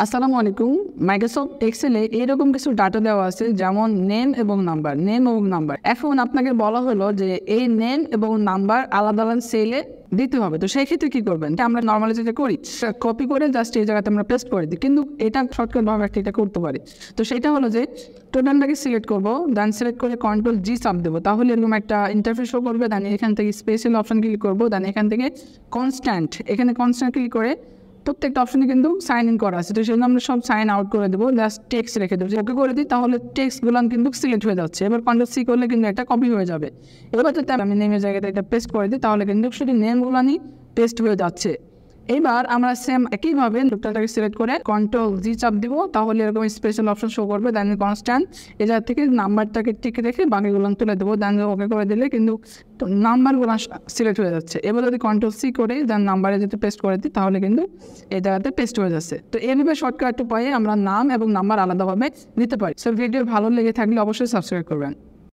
আসসালামু আলাইকুম। মাইক্রোসফট এক্সেলে এরকম কিছু ডাটা দেওয়া আছে, যেমন নেম এবং নাম্বার। এখন আপনাকে বলা হলো যে এই নেম এবং নাম্বার আলাদা আলাদা সেলে দিতে হবে। তো সেই ক্ষেত্রে কি করবেন? আমরা নর্মালি যেটা করি, কপি করে জাস্ট এই জায়গাতে আমরা পেস্ট করে দিই, কিন্তু এটা শর্টকাটভাবে একটা এটা করতে পারি। তো সেটা হলো যে টোটালটাকে সিলেক্ট করবো, দেন সিলেক্ট করে কন্ট্রোল জি চাপ দেবো, তাহলে এরকম একটা ইন্টারফেস শো করবে। দেন এখান থেকে স্পেশাল অপশন ক্লিক করবো, দেন এখান থেকে কনস্ট্যান্ট ক্লিক করে প্রত্যেকটা অপশনে কিন্তু সাইন ইন করা আছে। তো সেজন্য আমরা সব সাইন আউট করে দেবো, জাস্ট টেক্সট রেখে দেবো। ওকে করে দিই, তাহলে টেক্সটগুলো কিন্তু সিলেক্ট হয়ে যাচ্ছে। এবার কন্ট্রোল সি করলে কিন্তু এটা কপি হয়ে যাবে। এবার যদি আমি নেমের জায়গাতে এটা পেস্ট করে দিই, তাহলে কিন্তু শুধু নেমগুলো নিয়ে পেস্ট হয়ে যাচ্ছে। এবার আমরা সেম একইভাবে টোটালটাকে সিলেক্ট করে কন্ট্রোল জি চাপ দিব, তাহলে এরকম স্পেশাল অপশন শো করবে। দেন কনস্ট্যান্ট এই জায়গা থেকে নাম্বারটাকে টিকে রেখে বাকিগুলো তুলে দেবো। দেন ওকে করে দিলে কিন্তু নাম্বারগুলো সিলেক্ট হয়ে যাচ্ছে। এবার যদি কন্ট্রোল সি করে দেন নাম্বারে যদি পেস্ট করে দিই, তাহলে কিন্তু এই জায়গাতে পেস্ট হয়ে যাচ্ছে। তো এইভাবে শর্টকাট উপায়ে আমরা নাম এবং নাম্বার আলাদাভাবে দিতে পারি। সো ভিডিও ভালো লেগে থাকলে অবশ্যই সাবস্ক্রাইব করবেন।